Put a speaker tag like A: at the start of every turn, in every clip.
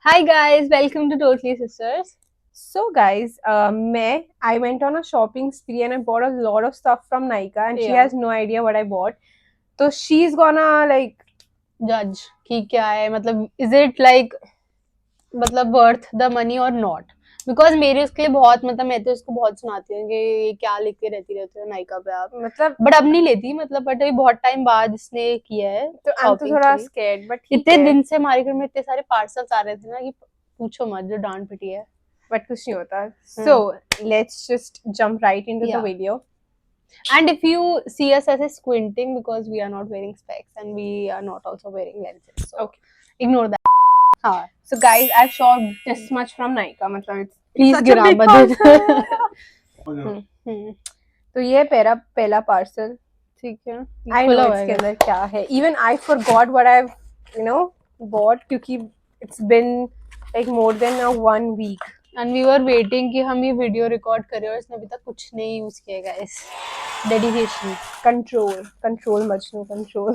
A: Hi guys, welcome to Totally Sisters.
B: So guys, I went on a shopping spree and I bought a lot of stuff from Nykaa and she
A: Yeah.
B: has no idea what I bought. So she's gonna like
A: Judge कि क्या है मतलब is it like मतलब worth the money or not? Because मेरे उसके लिए बहुत मतलब मैं तो इसको बहुत सुनाती हूँ कि ये क्या लेके रहती हो नायका पे आप
B: मतलब
A: बट अब नहीं लेती मतलब बट अभी बहुत टाइम बाद इसने किया है
B: तो I'm तो
A: शॉपिंग
B: थोड़ा
A: की
B: scared but ठीक
A: इतने
B: है
A: दिन से मार्केट में इतने सारे पार्सल्स आ रहे थे ना कि पूछो मत जो डांट पिटी है
B: but कुछ नहीं होता. So let's just jump right into the
A: Yeah.
B: video.
A: And if you see us as a squinting because we are not wearing specs and we are not also wearing lenses. So
B: Okay.
A: ignore that. हाँ.
B: So guys, I've shopped this much from Nykaa. मतलब it's
A: Please
B: such
A: गिरा
B: a big
A: मत.
B: parcel. तो ये पहला parcel.
A: ठीक है.
B: I know इसके अंदर क्या है. Even I forgot what I've bought क्योंकि it's been like more than 1 week.
A: And we were waiting कि हम ये वीडियो रिकॉर्ड करें और इसने अभी तक कुछ नहीं यूज किया guys. Dedication.
B: Control Majnu control.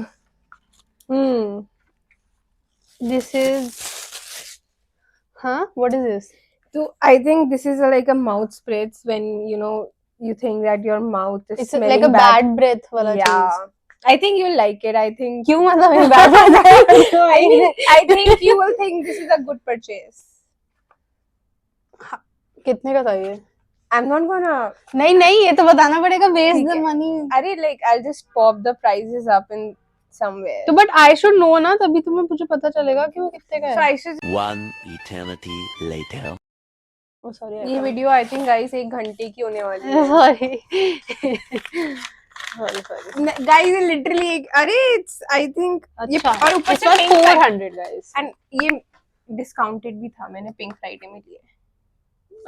A: This is. Huh? What is this?
B: So I think this is like a mouth spritz when you think that your mouth is
A: It's
B: smelling
A: like a bad breath वाला
B: Yeah.
A: चीज.
B: I think you'll like it. I think
A: क्यों मतलब ये bad breath है?
B: I think you will think this is a good purchase.
A: कितने का था ये?
B: I'm not gonna.
A: नहीं ये तो बताना पड़ेगा. Waste
B: ठीक
A: the
B: है.
A: money.
B: अरे like I'll just pop the prices up in somewhere.
A: तो बट आई शुड नो ना तभी तुम्हें मुझे पता चलेगा कि वो कितने का है.
B: Prices.
C: One eternity later.
A: ओ सॉरी
B: ये वीडियो आई थिंक गाइस 1 घंटे की होने वाली है.
A: सॉरी
B: गाइस लिटरली अरे इट्स आई थिंक ये
A: अच्छा
B: और ऊपर
A: इट्स
B: से
A: फॉर 400 गाइस.
B: एंड ये डिस्काउंटेड भी था. मैंने पिंक फ्राइडे में लिया.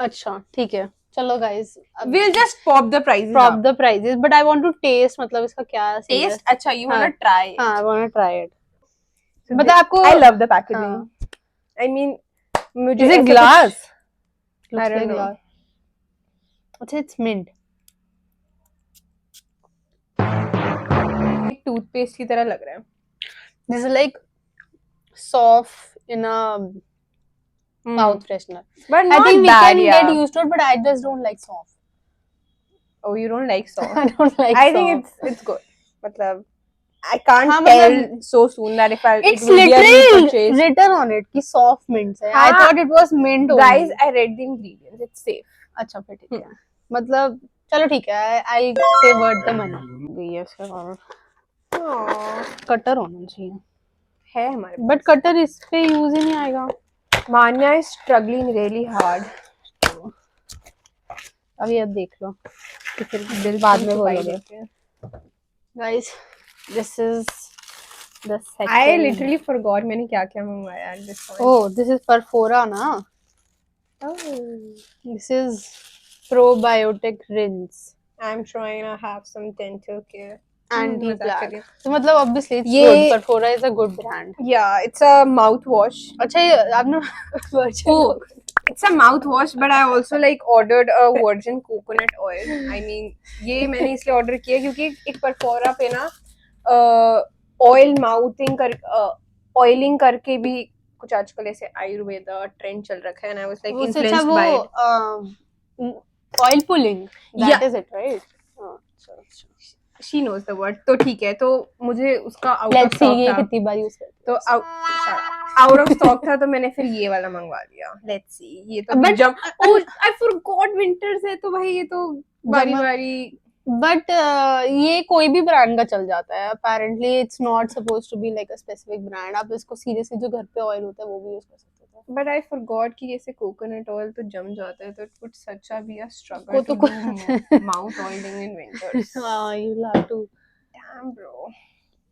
A: अच्छा ठीक है चलो guys
B: We'll just pop the prices
A: prop
B: up.
A: The prices but I want to test मतलब इसका क्या
B: Taste अच्छा you wanna try it.
A: हाँ I want to try it.
B: So
A: मतलब आपको
B: I love the packaging.
A: हाँ.
B: I mean मुझे
A: is it
B: ऐसा
A: ग्लास?
B: I don't know.
A: अच्छा इट्स मिंट.
B: एक टूथपेस्ट की तरह लग रहा है.
A: This is like soft in a mouth freshener.
B: But
A: I
B: not
A: think we
B: bad,
A: can
B: yeah.
A: get used to it but I just don't like soft.
B: Oh, you don't like soft.
A: I don't like
B: I
A: soft.
B: think it's good. मतलब I can't
A: हाँ,
B: tell
A: मतलब
B: so soon that if it
A: it's
B: will be a
A: literally
B: repurchase.
A: written on it कि soft mints है. I
B: हाँ.
A: thought it was mint only.
B: Guys, I read the ingredients. It's safe.
A: अच्छा फिर ठीक है. मतलब चलो ठीक है. I'll say worth the money. Yes और कटर होना चाहिए.
B: है हमारे
A: बट कटर इस पे यूज ही नहीं आएगा.
B: Manya is struggling really hard.
A: अभी अब देख लो कि फिर
B: बिल
A: बाद में
B: छुपाई
A: बोलोगे.
B: देते हैं.
A: Guys, this is the second.
B: I literally forgot मैंने क्या क्या मंगवाया at this point.
A: Oh, this is Perfora ना.
B: Oh.
A: This is probiotic rinse.
B: I'm trying to have some dental care.
A: Anti-plaque. तो मतलब obviously it's
B: ये-
A: good. Perfora is a good brand.
B: Yeah, it's a mouthwash.
A: अच्छा ये आपने virgin
B: Oh,
A: coconut-
B: it's a mouthwash, but I also like ordered a virgin coconut oil. I mean, ये मैंने इसलिए order किया क्योंकि एक Perfora पे ना oil mouthing oiling करके भी कुछ आजकल ऐसे आयुर्वेदा ट्रेंड चल रखा है. And I was like
A: उससे अच्छा
B: influenced by it.
A: oil pulling. That
B: Yeah.
A: is it, right? अच्छा.
B: She knows the word. तो ठीक है. तो मुझे उसका out of
A: Let's see
B: stock
A: ये
B: था.
A: कितनी बार use करते
B: तो out of stock था तो मैंने फिर ये वाला मंगवा लिया. Let's see. ये तो
A: But-
B: जब oh I forgot winters है तो भाई ये तो बारी बारी.
A: बट ये कोई भी ब्रांड का चल जाता है. Apparently it's not suppose to be like a specific brand. आप इसको सीरियसली जो घर पे ऑयल होता है वो भी यूज कर सकते हो.
B: But I forgot कि ऐसे coconut oil तो जम जाता है तो it would such a be a struggle
A: वो
B: to
A: तो
B: do mouth oiling in winters.
A: हाँ you'll have to
B: Damn bro.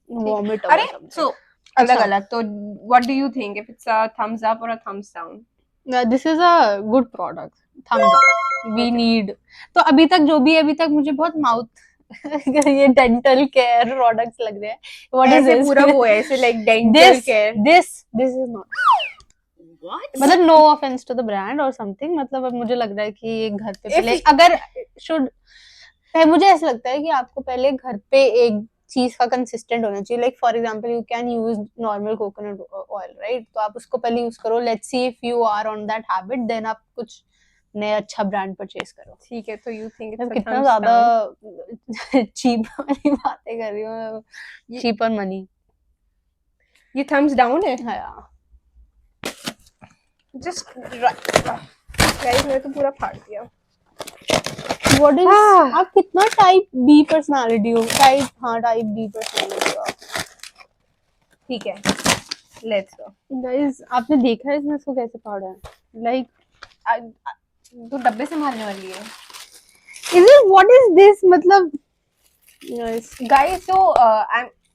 A: vomit
B: अरे so अलग अलग तो what do you think if it's a thumbs up or a thumbs down?
A: This is a good product. Thumbs up. We need. तो अभी तक जो भी है अभी तक मुझे बहुत माउथ ये डेंटल केयर प्रोडक्ट्स लग रहे हैं. व्हाट इज
B: ऐसे
A: दिस?
B: पूरा वो है ऐसे like dental care.
A: This is not.
B: What?
A: मतलब no offence to the brand और समथिंग. मतलब अब मुझे लग रहा है कि ये घर पे
B: If
A: पहले
B: it-
A: अगर शुड मुझे ऐसा लगता है कि आपको पहले घर पे एक चीज का कंसिस्टेंट होना चाहिए. Like for example you can use normal coconut oil, right? तो आप उसको पहले यूज करो. Let's see if you are on that habit, then आप कुछ नया अच्छा ब्रांड परचेज करो.
B: ठीक है, तो यू थिंक
A: मैं
B: इट्स
A: कितना ज्यादा चीप वाली बातें कर रही हूँ. Cheap on money.
B: ये थम्स डाउन है.
A: हाँ.
B: जस्ट गाइस मैंने तो पूरा फाड़ दिया.
A: What is
B: Ah.
A: आप कितना टाइप बी पर्सनालिटी हो? टाइप बी पर्सनालिटी हो आप.
B: ठीक है, लेट्स गो.
A: गाइस आपने देखा है इसने इसको कैसे फाड़ा है? लाइक
B: तो डब्बे से मारने वाली है.
A: Is it what is this? मतलब गाइस
B: गाइस तो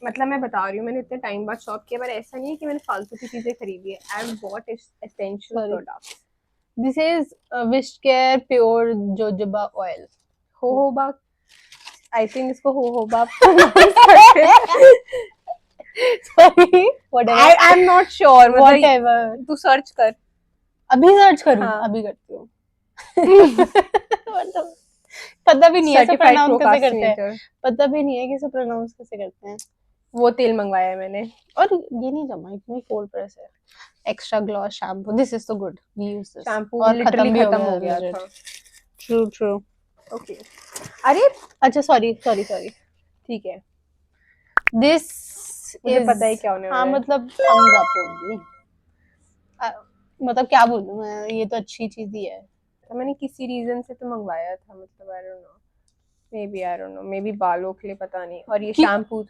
B: मतलब मैं बता रही हूँ, मैंने इतने टाइम बाद शॉप किया, पर ऐसा नहीं है कि मैंने फालतू की चीजें खरीदी है. I have bought essential
A: Sorry.
B: Products.
A: This is wish care pure jojoba oil.
B: Jojoba, I think इसको jojoba.
A: Sorry whatever.
B: I am not sure. मतलब
A: व्हाटएवर.
B: तू सर्च कर.
A: अभी सर्च करूं?
B: हाँ.
A: अभी करती हूँ. मतलब पता भी नहीं है इसे
B: सर्टिफाइड
A: प्रोनाउंस कैसे करते हैं.
B: प्रोकास्टिनेटर.
A: पता भी नहीं है कि इसे प्रोनाउंस कैसे करते हैं.
B: वो तेल मंगवाया है मैंने.
A: और ये नहीं जमा, इतनी कोल्ड प्रेस है. Extra gloss shampoo. This is तो good. We use this.
B: Shampoo
A: और
B: लिटरली खत्म हो गया
A: legit.
B: था.
A: True true.
B: ओके. अरे
A: अच्छा सॉरी.
B: ठीक है,
A: दिस
B: मुझे पता है क्या होने
A: हाँ
B: वाला है.
A: मतलब thumbs up only. मतलब क्या बोलूं मैं, ये तो अच्छी चीज ही है.
B: तो मैंने किसी रीजन से तो मंगवाया था. मतलब I don't know, may be बालों के लिए, पता नहीं. और ये शैम्पू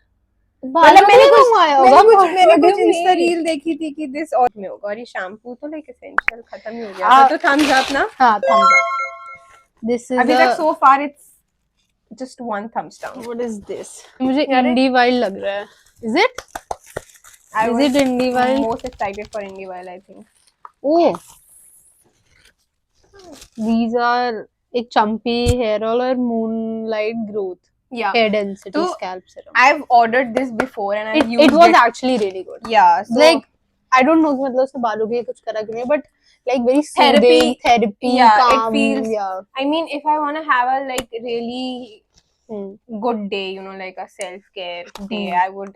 A: मतलब
B: मैंने कुछ
A: मंगवाया होगा.
B: मैंने
A: What do
B: कुछ
A: you
B: इंस्टा
A: mean?
B: रील देखी थी कि दिस और में होगा. और ये शैम्पू तो लाइक एसेंशियल खत्म ही हो गया
A: आ-
B: था. तो थम्स अप ना.
A: हाँ thumbs up. This is
B: अभी तक so far it's just one thumbs down.
A: what is this? मुझे
B: अरे?
A: इंडी वाइल्ड लग रहा है. Is it?
B: I
A: Is it indie wild?
B: Most excited for indie wild I think.
A: Oh, these are एक Champi hair oil और moonlight growth
B: या
A: hair density
B: तो
A: scalp serum.
B: I have ordered this before and I
A: It
B: used
A: was actually really good.
B: या सो
A: Like I don't know कि मतलब उसने बालों के लिए कुछ करा कि नहीं, but like very
B: Therapy.
A: soothing, therapy,
B: Yeah, it
A: calm,
B: feels-
A: yeah.
B: I mean, if I want to have a like really
A: Hmm.
B: good day, you know, like a self-care day,
A: Hmm.
B: I want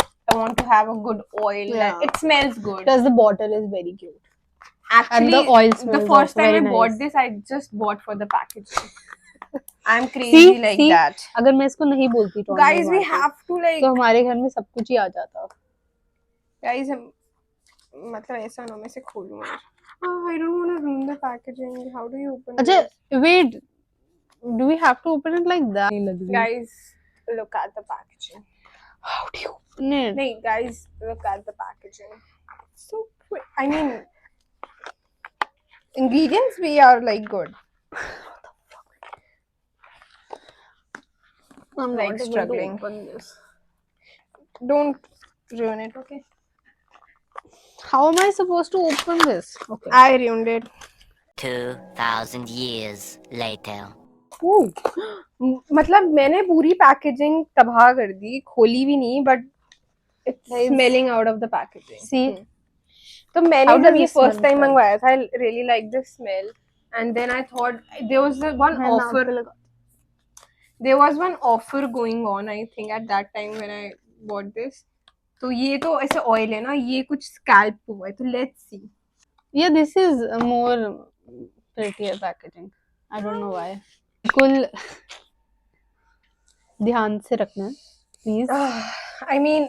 B: to have a good oil.
A: Yeah.
B: It smells good.
A: Plus the bottle is very cute.
B: Actually,
A: the oil
B: the
A: smells
B: first
A: also
B: time I
A: very
B: bought
A: nice.
B: this, I just bought for the packaging. I'm crazy like
A: see,
B: that.
A: अगर मैं इसको नहीं बोलती तो
B: Guys, we have to like.
A: तो हमारे घर में सब कुछ ही आ जाता.
B: Guys, मतलब ऐसा ना मैं इसे खोलूँ. I don't want to ruin the packaging. How do you open
A: अच्छा
B: this?
A: wait, do we have to open it like that? नहीं लग रही.
B: Guys, look at the packaging.
A: How do you open it?
B: No, guys, look at the packaging. So, I mean, ingredients we are like good.
A: I'm
B: Like
A: not able
B: struggling.
A: to open this.
B: Don't ruin it, okay?
A: How am I supposed to open this? Okay.
B: I ruined it.
C: 2,000 years later.
A: Ooh.
B: मतलब मैंने पूरी packaging तबाह कर दी, खोली भी नहीं, but it's
A: Guys,
B: smelling out of the packaging.
A: see?
B: तो मैंने
A: How
B: जब
A: does
B: ये
A: it smell
B: first time
A: like?
B: मंगवाया था, I really liked the smell, and then I thought there was one
A: मैं नाक
B: offer.
A: पे लगा.
B: There was one offer going on, I think, at that time when I bought this. तो ये तो ऐसे ऑयल है ना, ये कुछ स्कैल्प हुआ है, तो let's see.
A: Yeah, this is a more prettier packaging. I don't know why. बिल्कुल ध्यान से रखना है प्लीज.
B: I mean,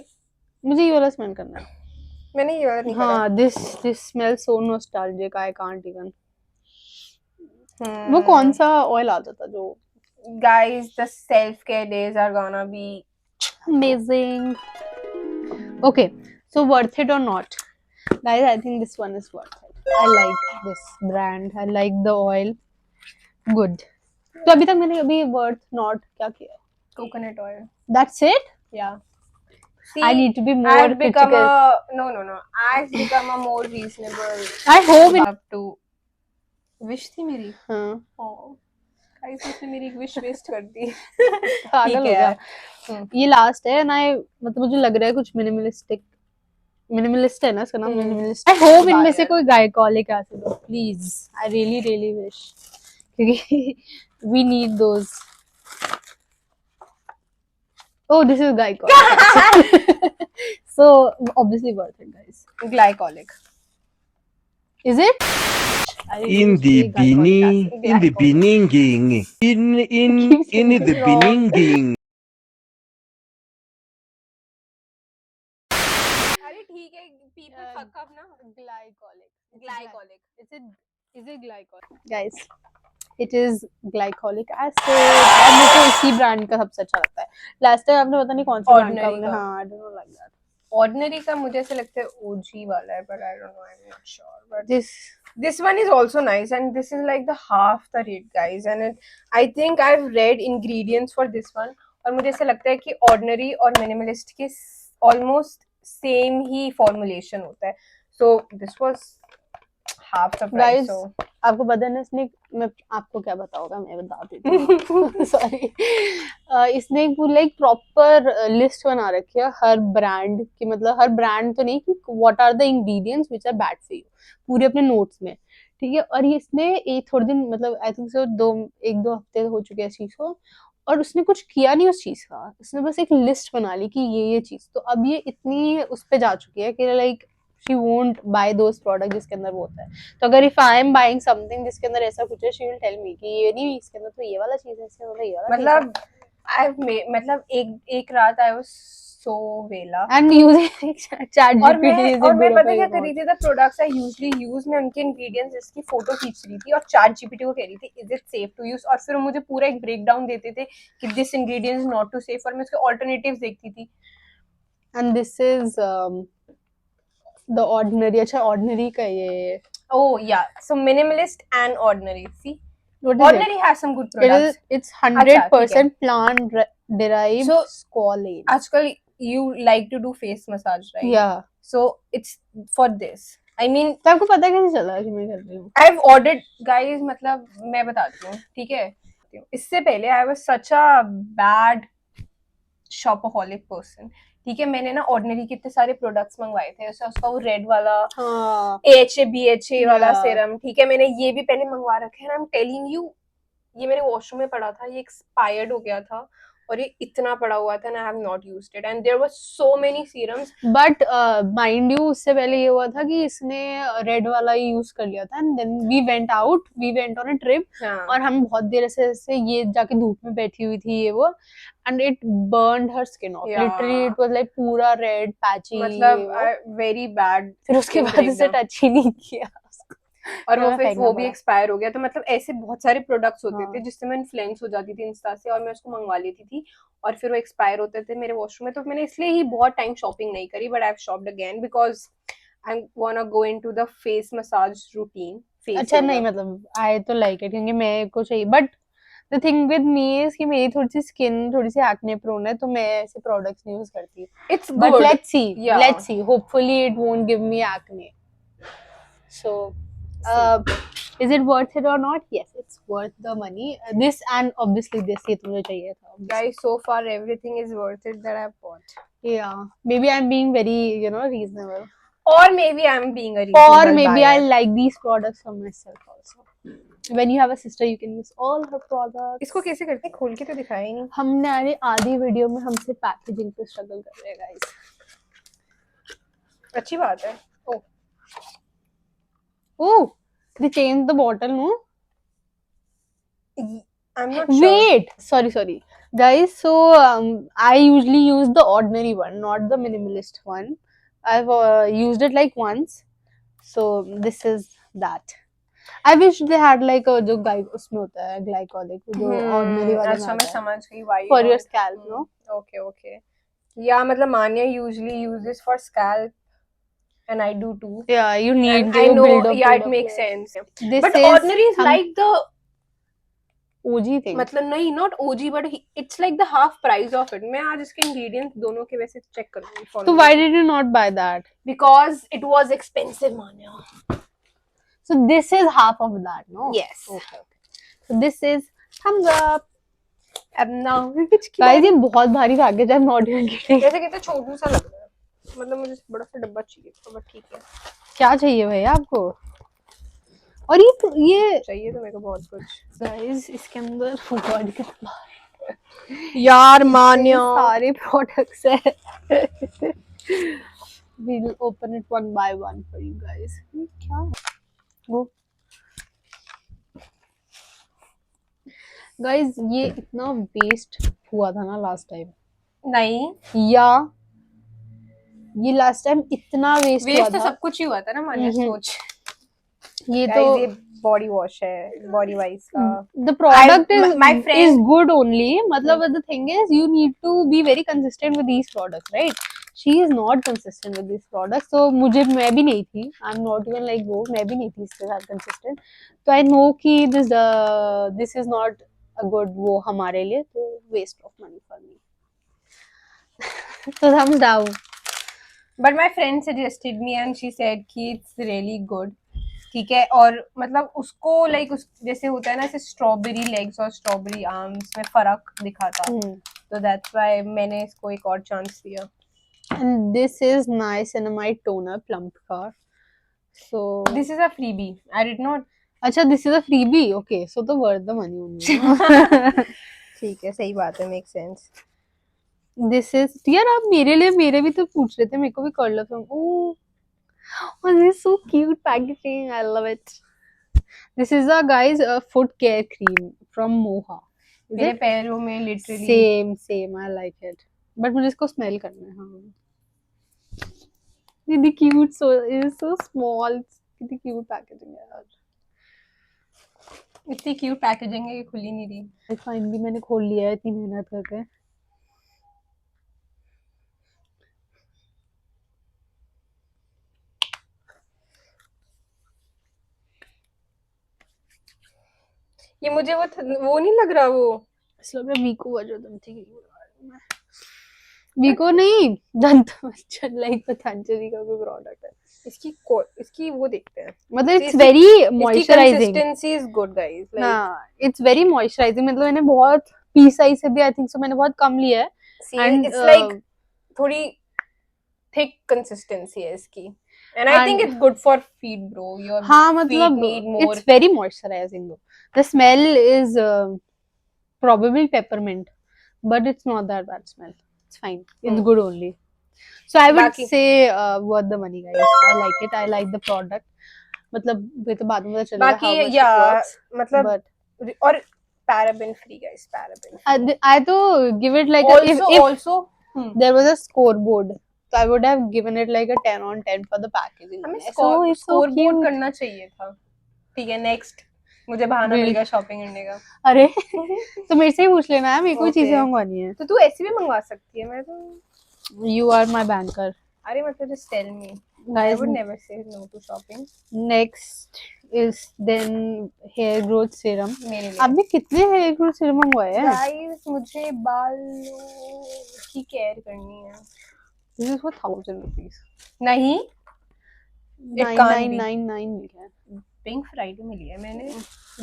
A: मुझे ये वाला स्मेल करना है.
B: मैंने ये वाला नहीं
A: हाँ, this smells so nostalgic. I can't even.
B: करा.
A: वो कौन सा ऑयल आता था जो
B: Guys, the self-care days are gonna be
A: amazing. Okay, so worth it or not? Guys, I think this one is worth it. I like this brand. I like the oil. Good. तो अभी तक मैंने अभी worth not क्या किया?
B: coconut oil.
A: That's it?
B: Yeah. See,
A: I need to be more
B: I've become
A: critical.
B: no. I've become a more reasonable.
A: I hope it.
B: Up to wish थी मेरी.
A: हाँ.
B: Oh, guys, इसने मेरी एक wish waste कर दी.
A: पागल हो
B: है
A: गया.
B: यार.
A: ये लास्ट है ना. मतलब मुझे लग रहा है कुछ मिनिमलिस्ट है ना इसका नाम. मिनिमलिस्ट. आई होप इनमें से कोई गायकोलिक एसिड हो प्लीज. आई रियली विश, क्योंकि we need those. Oh, this is glycolic. So obviously worth it, guys.
B: Glycolic.
A: Is it? I
D: In
A: used to
D: the
A: be glycolic acid.
D: beginning,
A: Keep
D: in
A: saying
D: the
A: it wrong.
D: beginning.
B: अरे ठीक है, people fuck up ना.
A: Glycolic.
B: Glycolic.
A: Is it glycolic? Guys, it is glycolic acid. और मुझे इसी brand का सबसे अच्छा लगता है. Last time आपने पता नहीं कौन सा ब्रांड का
B: Ordinary का.
A: हाँ, I don't know like that.
B: Ordinary का मुझे ऐसे लगता है OG वाला है, but I don't know, I'm not sure. But
A: This
B: one is also nice, and this is like the half the rate, guys. And I think I've read ingredients for this one, और मुझे ऐसा लगता है कि ordinary और minimalist के almost same ही formulation होता है. So this was half the price.
A: Guys,
B: So
A: आपको पता है ना इसने, मैं आपको क्या बताऊंगा, मैं बता देती हूँ. सॉरी. इसने एक पूरी लाइक प्रॉपर लिस्ट बना रखी है हर ब्रांड की, मतलब हर ब्रांड तो नहीं, कि what are the ingredients which are bad for you, पूरे अपने नोट्स में. ठीक है. और ये इसने एक थोड़े दिन, मतलब आई थिंक सो 1-2 हफ्ते हो चुके हैं इस चीज को, और उसने कुछ किया नहीं उस चीज का. उसने बस एक लिस्ट बना ली कि ये चीज. तो अब ये इतनी उस पे जा चुकी है कि like she won't buy those products जिसके अंदर वो होता है. तो अगर if I am buying something जिसके अंदर ऐसा कुछ है, she will tell me कि ये नहीं, इसके अंदर तो ये वाला चीज है, इसके अंदर ये वाला चीज है.
B: मतलब I've made, मतलब एक रात I was so वेला.
A: And using chat
B: और
A: GPT is
B: मैं
A: a
B: पता
A: bit
B: क्या
A: of
B: कर रही थी, the products I usually use, मैं उनके ingredients इसकी फोटो खींच रही थी और chat GPT को कह रही थी is it safe to use, और फिर वो मुझे पूरा एक breakdown देते थे कि this ingredient is not too safe, और मैं उसके alternatives देखती थी.
A: and this is the ordinary. अच्छा, ordinary का ये
B: Oh yeah, so minimalist and ordinary. See,
A: what is
B: ordinary has some good
A: it? It
B: products.
A: is, it's 100% plant derived
B: So,
A: squalane.
B: आजकल you like to do face massage, right?
A: Yeah.
B: So it's for this. I mean,
A: तो आपको पता कैसे चला कि मैं कर रही हूँ?
B: I've ordered, guys, मतलब मैं बताती हूँ, ठीक है. इससे पहले I was such a bad shopaholic person. ठीक है, मैंने ना ऑर्डिनरी के इतने सारे प्रोडक्ट्स मंगवाए थे. उसका वो रेड वाला
A: हाँ.
B: AHA BHA वाला
A: Yeah.
B: सीरम, ठीक है, मैंने ये भी पहले मंगवा रखे हैं. आई एम टेलिंग यू, ये मेरे वॉशरूम में पड़ा था, ये एक्सपायर्ड हो गया था और ये इतना पड़ा हुआ था, and I have not used it, and there were so many serums.
A: But mind you, उससे पहले ये हुआ था कि इसने रेड वाला ही यूज कर लिया था, and then we went on a trip,
B: हाँ.
A: और हम बहुत देर से ये जाके धूप में बैठी हुई थी ये वो, and it burned her skin of.
B: Yeah.
A: Literally it was like पूरा रेड पैची.
B: मतलब वेरी बैड.
A: फिर उसके
B: skin
A: बाद उसे
B: breakdown.
A: टच ही नहीं किया.
B: और वो
A: मैंने
B: फिर
A: फेंकना
B: वो भी
A: पड़ा.
B: एक्सपायर हो गया. तो मतलब ऐसे बहुत सारे प्रोडक्ट्स होते
A: हाँ.
B: थे जिससे मैं इन्फ्लुएंस हो जाती थी इंस्टा से, और मैं उसको मंगवा लेती थी और फिर वो एक्सपायर होते थे मेरे वॉशरूम में. तो मैंने इसलिए ही बहुत टाइम शॉपिंग नहीं करी, but I have शॉप्ड again because I want go into the face massage routine.
A: अच्छा नहीं, मतलब आई तो लाइक इट क्योंकि मेरे को चाहिए, but the thing with me is कि मेरी थोड़ी सी स्किन थोड़ी सी एक्ने प्रोन है, तो मैं ऐसे प्रोडक्ट्स नहीं यूज करती.
B: It's
A: But
B: good. Yeah.
A: let's see. Hopefully, it won't give me acne. So, is it worth it or not? Yes, it's worth the money. This and obviously this ये तो मुझे चाहिए था. obviously.
B: Guys, so far everything is worth it that I've bought.
A: Yeah, maybe I'm being very reasonable.
B: Or maybe I'm being a
A: Or
B: reasonable
A: maybe I
B: buyer.
A: like these products for myself also. When you have a sister, you can use all her products.
B: इसको कैसे करते हैं? खोल के तो दिखाया ही नहीं.
A: हमने अरे आधी वीडियो में हम सिर्फ पैकेजिंग पे स्ट्रगल कर रहे हैं गाइस.
B: अच्छी बात है.
A: Oh, they changed the bottle, no?
B: I'm not sure.
A: Wait, sorry, guys. So I usually use the ordinary one, not the minimalist one. I've used it like once, so this is that. I wish they had like a जो उसमें होता है glycolic, जो ordinary वाले में
B: अच्छा, मैं
A: आता है.
B: समझ गई. Why
A: For
B: you
A: your
B: don't-
A: scalp, no?
B: Okay. Yeah, मतलब Manya usually uses for scalp, and I do too.
A: Yeah, you need
B: And
A: to
B: I know,
A: build up.
B: yeah,
A: build
B: it
A: up,
B: makes
A: yeah.
B: sense.
A: This
B: But
A: is
B: ordinary is
A: हम
B: like the
A: OG thing.
B: मतलब नहीं, not OG, but it's like the half price of it. मैं आज इसके ingredients दोनों के वैसे check करूँगी.
A: So why did you not buy that?
B: Because it was expensive, Manya.
A: So this is half of that, no?
B: Yes.
A: Okay. So this is thumbs up.
B: अब now which
A: Guys, ये बहुत भारी package है. I'm not even kidding.
B: जैसे कहते छोटू सा लग रहा है. मतलब मुझे बड़ा सा डब्बा चाहिए था, बट ठीक है.
A: क्या चाहिए भैया आपको? और ये
B: चाहिए तो मेरे को बहुत कुछ.
A: गाइस इसके अंदर oh God, कितना
B: यार मान्या
A: सारे प्रोडक्ट्स है. We'll open it one by one for you guys. क्या है? वो guys ये इतना वेस्ट हुआ था ना लास्ट टाइम.
B: नहीं
A: या ये लास्ट टाइम इतना वेस्ट हुआ
B: वेस्ट तो
A: था.
B: सब कुछ ही हुआ था ना मान्या सोच
A: ये
B: Guys,
A: तो
B: ये बॉडी वॉश है बॉडी वाइज का
A: the product
B: I-
A: is
B: my friend-
A: is good only. मतलब the thing is you need to be very consistent with these products, right? She is not consistent with these products, so मैं भी नहीं थी. I'm not even like वो मैं भी नहीं थी इसके साथ consistent. तो I know कि this is not a good वो हमारे लिए, तो waste of money for me. So thumbs down.
B: But my friend suggested me and she said कि it's really good. ठीक है और मतलब उसको लाइक उस जैसे होता है ना ऐसे स्ट्रॉबेरी लेग्स और स्ट्रॉबेरी आर्म्स में फर्क दिखा था तो दैट्स व्हाई मैंने इसको एक और चांस दिया.
A: And this is niacinamide toner plump का. So
B: This is a freebie. I did not.
A: अच्छा this is a freebie. Okay, so the worth the money only.
B: ठीक है सही बात है मेक सेंस.
A: दिस इज यार आप मेरे भी तो पूछ रहे थे मेरे को भी कर लो तुम. Oh this so cute packaging. I love it. This is a guys foot care cream from मोहा.
B: मेरे पैरों में literally
A: same I like it but मुझे इसको स्मेल करना है. हाँ कितनी cute so is so small. कितनी क्यूट पैकेजिंग है यार.
B: इतनी क्यूट पैकेजिंग है कि खुल ही नहीं रही.
A: फाइनली मैंने खोल लिया है इतनी मेहनत करके.
B: ये मुझे वो नहीं लग रहा वो
A: इसलिए मैं वीको वजह तुम थी वीको नहीं दंत मंजन लाइक पतंजलि का कोई प्रोडक्ट है.
B: इसकी वो देखते हैं
A: मतलब it's very moisturising.
B: Consistency is good guys
A: हाँ इट्स वेरी मॉइस्चराइजिंग. मतलब मैंने बहुत पीसाई से भी आई थिंक सो मैंने बहुत कम लिया है.
B: एंड इट्स लाइक थोड़ी थिक कंसिस्टेंसी है इसकी and I think it's good for feet bro. Your
A: हाँ मतलब it's very moisturising. The smell is probably peppermint but it's not that bad smell. It's fine. It's good only. So I would say worth the money guys. I like it. I like the product. मतलब ये तो बाद में पता चलेगा
B: बाकी
A: how much
B: या
A: it works.
B: मतलब
A: But
B: और paraben free guys paraben
A: I तो give it like
B: also
A: if
B: also
A: there was a scoreboard so I would have given it like a 10 on 10 for the packaging.
B: हमें
A: So it's so
B: scoreboard
A: cute.
B: करना चाहिए था. ठीक है next मुझे बहाना
A: Really?
B: मिलेगा शॉपिंग करने का.
A: अरे तो मेरे से ही पूछ लेना है. मेरे को
B: Okay.
A: चीजें मंगवानी है.
B: तो तू ऐसे भी मंगवा सकती है. मैं तो
A: You are my banker.
B: अरे मतलब just tell me. I
A: Guys,
B: would never say no to shopping.
A: next is then hair growth serum.
B: मेरे लिए
A: आपने कितने हेयर ग्रोथ सीरम मंगवाए हैं?
B: गाइस मुझे बालों की केयर करनी है.
A: This is for 1000 rupees.
B: नहीं It
A: Nine
B: can't
A: nine
B: be.
A: nine nine मिला है.
B: पिंक फ्राइडे मिली है मैंने.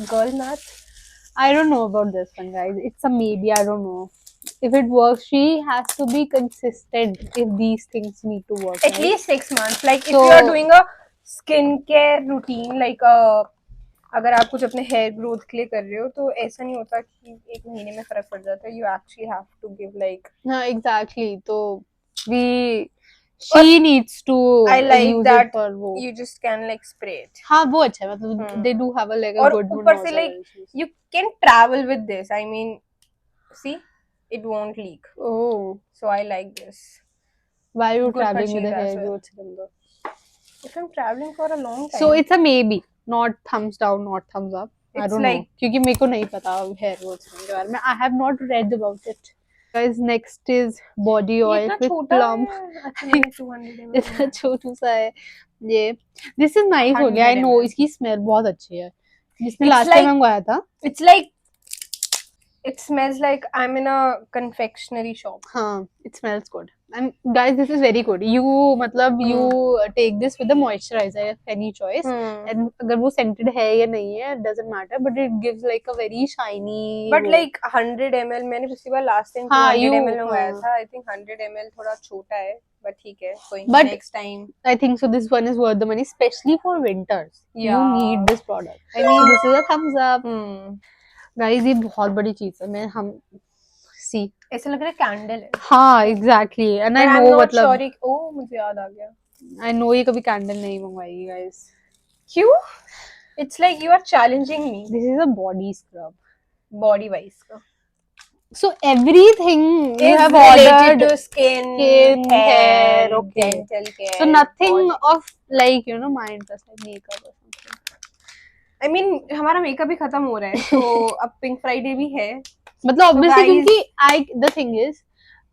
B: Girl math
A: I don't know about this one, guys. It's a maybe. I don't know. If it works, she has to be consistent. If these things need to work,
B: at least 6 months. Like if
A: So-
B: you are doing a skincare routine, like अगर आप कुछ अपने hair growth के लिए कर रहे हो तो ऐसा नहीं होता कि एक महीने में फर्क पड़ जाता है. You actually have to give like
A: हाँ, exactly. तो she needs to
B: I like
A: use
B: that
A: it for वो.
B: you just can like spray it.
A: हाँ वो अच्छा है. मतलब they do have a like a
B: और
A: good
B: ऊपर से
A: nozzle
B: like
A: and issues.
B: you can travel with this. I mean, see, it won't leak.
A: Oh,
B: So I like this.
A: why are you
B: Good
A: traveling with a
B: purchase as
A: hair
B: well.
A: growth serum though?
B: If I'm traveling for a long time.
A: So it's a maybe, not thumbs down, not thumbs up. I
B: It's
A: don't know.
B: like-
A: क्योंकि मेरे को नहीं पता hair growth serum के बारे में. I have not read about it. Guys, next is body
B: ये
A: oil
B: इतना
A: with
B: छोटा
A: plum.
B: है. अच्छा मैंने 200 ml
A: इतना छोटू सा है ये. This is nice हो गया. I
B: 100
A: know
B: ml.
A: इसकी smell बहुत अच्छी है. जिसने
B: It's
A: last time
B: like-
A: मंगवाया था.
B: It's like it smells like I'm in a confectionery shop.
A: हाँ, it smells good. And guys, this is very good. You मतलब you take this with the moisturizer if any choice. And अगर वो scented है या नहीं है, it doesn't matter. But it gives like a very shiny.
B: But
A: वो-
B: like 100 ml मैंने पिछली बार last time
A: हाँ,
B: 200
A: you-
B: ml मंगाया
A: हाँ.
B: था. I think 100 ml थोड़ा छोटा है but ठीक है कोई
A: But-
B: नहीं. Next time.
A: I think so. This one is worth the money, especially for winters.
B: Yeah.
A: You need this product.
B: I mean-
A: so this is a thumbs up.
B: Hmm.
A: Guys, ये बहुत बड़ी चीज है. see.
B: ऐसा लग रहा है कैंडल है।
A: हाँ exactly, and I
B: But I'm
A: know
B: not
A: मतलब
B: sure ओ मुझे याद आ गया।
A: I know ये कभी कैंडल नहीं मंगवाएगी guys.
B: क्यों? It's like you are challenging me
A: This is a body scrub.
B: body wise का।
A: So everything you
B: Is
A: have
B: related
A: ordered,
B: to skin,
A: hair, okay.
B: dental care.
A: so nothing
B: body.
A: of like you know my interest like makeup or something.
B: I mean हमारा makeup भी खत्म हो रहा है तो अब pink Friday भी है।
A: मतलब obviously
B: guys-
A: क्योंकि the thing is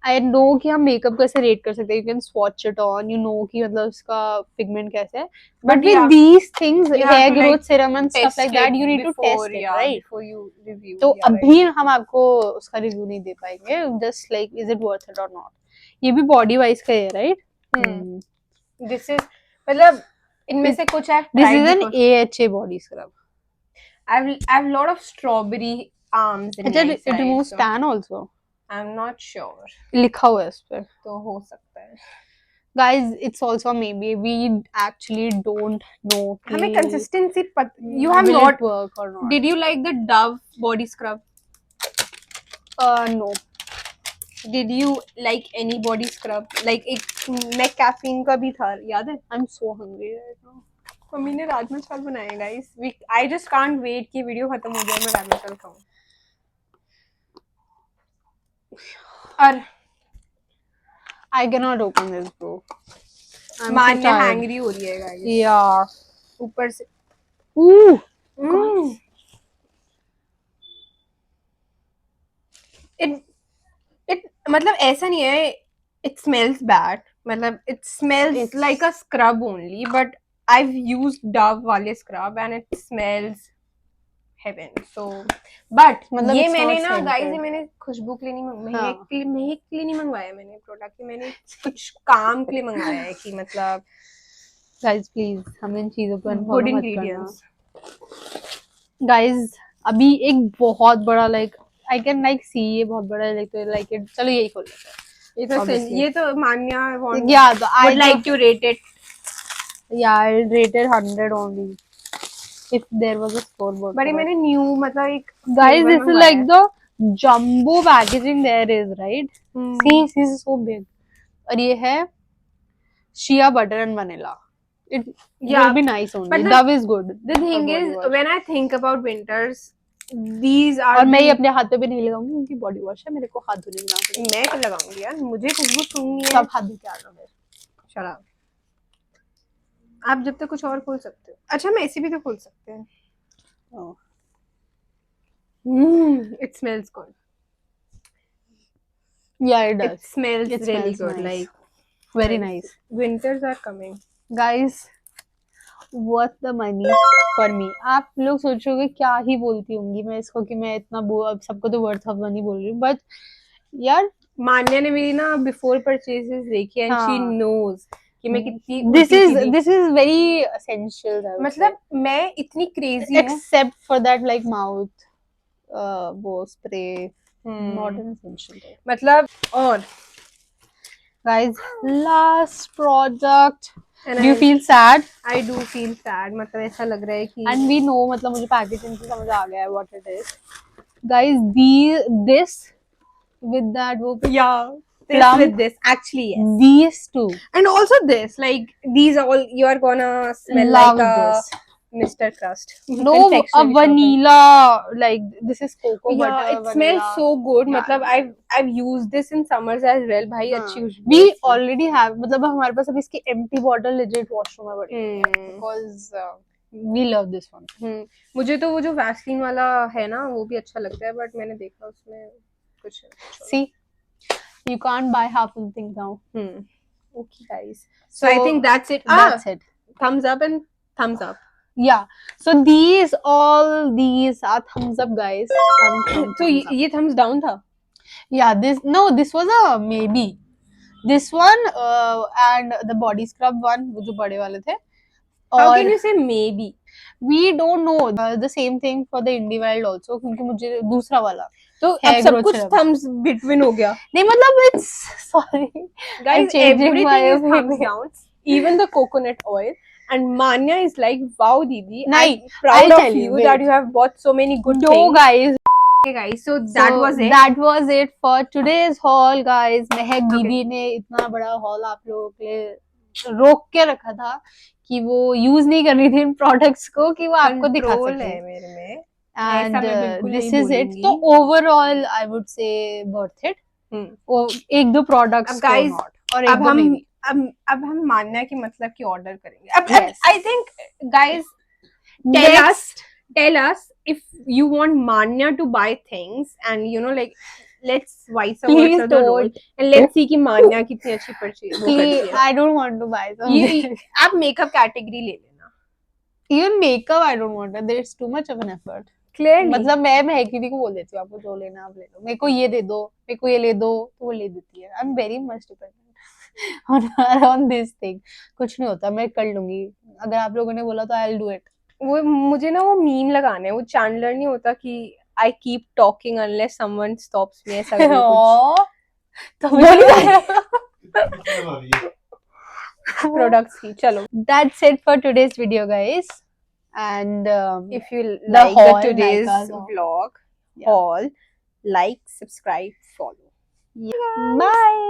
A: I know कि हम मेकअप कैसे रेट कर सकते हैं, you can swatch it on, you know कि मतलब उसका pigment कैसा है, but with
B: yeah,
A: these things,
B: you have
A: hair
B: to,
A: growth
B: like,
A: serum and stuff
B: test
A: like that,
B: it
A: you need to
B: before,
A: test it,
B: yeah,
A: right?
B: before you review.
A: तो
B: yeah,
A: अभी हम आपको उसका review नहीं दे पाएंगे, just like is it worth it or not. ये भी body wise का है, right?
B: right. This is मतलब इनमें से कुछ I've
A: This
B: tried
A: is an
B: before.
A: AHA body scrub.
B: I've lot of strawberry arms in
A: अच्छा,
B: my
A: it
B: side,
A: removes
B: so
A: tan also.
B: I'm not sure.
A: लिखा हुआ है इस पे.
B: तो हो सकता है।
A: Guys, it's also maybe we actually don't know
B: हमें
A: कि
B: consistency you have
A: will
B: not.
A: it work or not.
B: Did you like the Dove body scrub?
A: No.
B: Did you like any body scrub? Like एक McCaffeine का भी था, याद है?
A: I'm so hungry right now.
B: Mummy ने राजमा चावल बनाए guys. I just can't wait कि वीडियो खत्म हो जाए मैं राजमा चावल खाऊं। और
A: I cannot open this, bro. I'm
B: मान्य
A: so tired.
B: हैंगरी हो रही है guys.
A: Yeah.
B: ऊपर से
A: Ooh.
B: it मतलब ऐसा नहीं है it smells bad, मतलब it smells like a scrub only, but I've used Dove वाले scrub and it smells heaven. So but
A: मतलब
B: ये
A: it's
B: मैंने
A: not
B: ना
A: scented.
B: guys ये मैंने खुशबू के लिए नहीं
A: हाँ.
B: महक के लिए नहीं मंगवाया मैंने प्रोडक्ट, मैंने कुछ काम के लिए मंगवाया है कि मतलब
A: Guys, please, हमें इन चीजों पर
B: good
A: unfollow मत
B: ingredients.
A: करना. Guys, अभी एक बहुत बड़ा like I can like see ये बहुत बड़ा like it. चलो यही खोल लेते हैं.
B: ये तो मान्या want
A: Yeah, तो I
B: would like to rate it.
A: Yeah, I rated 100 only. If there was a scoreboard.
B: बड़ी मैंने न्यू मतलब एक
A: Guys,
B: flavor
A: this is
B: मंगवाया
A: like
B: है।
A: the jumbo packaging there is, right? See, this is so big. और ये है shea butter and vanilla. It will be nice only.
B: मतलब
A: Dove is good.
B: The thing
A: for body
B: is,
A: wash.
B: when I think about winters, these are
A: और मैं ये
B: the-
A: अपने हाथों पे नहीं लगाऊंगी क्योंकि बॉडी वॉश है, मेरे को हाथ धोने की जरूरत नहीं
B: मैं तो लगाऊंगी यार, मुझे खुशबू सूंघनी
A: है.
B: है।
A: सब हाथ धो के आ जाओ फिर.
B: शराब आप जब तक कुछ और खोल सकते हो। अच्छा मैं ऐसे भी तो खोल सकते हैं।
A: Oh.
B: It smells good.
A: Yeah, it does.
B: It smells
A: It
B: really
A: smells
B: good.
A: nice.
B: Like
A: Very nice.
B: winters are coming.
A: Guys, worth the money for me. आप लोग सोचोगे क्या ही बोलती होंगी मैं इसको कि मैं इतना अब सबको तो worth of money बोल रही हूँ, but यार
B: मान्या ने मेरी ना before purchases देखी है and she
A: हाँ.
B: knows कि मैं कितनी
A: this is very essential.
B: मतलब मैं इतनी crazy हूँ
A: except for that like mouth वो spray not an essential.
B: मतलब और
A: Guys, last product.
B: And
A: Do you
B: I-
A: feel sad?
B: I do feel sad. मतलब ऐसा लग रहा है कि
A: And we know मतलब मुझे packaging से समझ आ गया है what it is. Guys, this with that वो
B: yeah, this
A: plum,
B: with this actually yes.
A: these two.
B: And also this, like these all you are gonna smell
A: Love
B: like a
A: this.
B: Mr. Crust.
A: No, a
B: Confectionery shop.
A: vanilla like this is cocoa
B: Yeah,
A: butter.
B: it
A: vanilla.
B: smells so good.
A: Yeah.
B: मतलब I've used this in summers as well. भाई अच्छी खुशबू
A: We
B: है इसकी।
A: already have मतलब हमारे पास अभी इसकी empty bottle legit washroom में पड़ी है because we love this one.
B: मुझे तो वो जो वैसलीन वाला है ना वो भी अच्छा लगता है बट मैंने देखा उसमें कुछ
A: See, you can't buy half of the things now.
B: Okay guys. So I think that's it.
A: That's it.
B: Thumbs up and thumbs up.
A: Yeah. So all these are thumbs up, guys.
B: तो ये thumbs down था.
A: Yeah. This was a maybe. This one and the body scrub one, वो जो बड़े वाले थे.
B: How can you say maybe?
A: We don't know the same thing for the Indie Wild also क्योंकि मुझे दूसरा वाला
B: तो अब सब कुछ thumbs between हो गया.
A: नहीं मतलब it's sorry
B: Guys,
A: changing
B: everything
A: my
B: is thumbs
A: opinion.
B: down, even the coconut oil. And Manya is like, wow, Didi,
A: Nahi,
B: I'm proud
A: I'll
B: of
A: tell you,
B: you
A: wait.
B: that you have bought so many good
A: No,
B: things.
A: guys,
B: Okay guys, so that was it.
A: That was it for today's haul, guys. महक दीदी ने इतना बड़ा haul आप लोगों के लिए रोक के रखा था कि वो यूज नहीं कर रही थी इन प्रोडक्ट्स को, कि वो आपको दिखा
B: Control
A: सके.
B: है मेरे में.
A: And
B: ऐसा मैं बिल्कुल
A: this
B: नहीं
A: is it.
B: बोलूंगी.
A: तो overall I would say worth it. वो एक दो प्रोडक्ट्स
B: अब guys,
A: और एक
B: अब
A: दो
B: हम
A: maybe.
B: अब हम मानना कि मतलब कि ऑर्डर करेंगे. अब
A: Yes.
B: I think guys, tell us if you want Manya to buy things, and you know, like, let's vice
A: Please
B: versa the role,
A: don't.
B: and let's see कि Manya कितनी अच्छी परचेज वो करती
A: Please,
B: है.
A: I don't want to buy
B: ये
A: something.
B: आप makeup category ले लेना.
A: Even makeup I don't want it. There's too much of an effort.
B: Clearly.
A: मतलब मैं महक दीदी को बोल देती हूँ आपको जो लेना आप ले लो, मेरे को ये दे दो, मेरे को ये ले दो, तो वो ले देती है. I'm very much dependent on this thing. कुछ नहीं होता, मैं कर लूंगी. अगर आप लोगों ने बोला तो I'll do it.
B: वो मुझे ना वो मीम लगाने हैं, वो चैंडलर नहीं होता कि I keep talking unless someone stops me, ऐसा करके कुछ
A: तो मुझे
B: प्रोडक्ट्स की. चलो,
A: that's it for today's video, guys. And
B: if you
A: the
B: like
A: haul,
B: today's
A: Nyka's haul.
B: vlog,
A: Yeah.
B: haul, like, subscribe, follow.
A: Bye.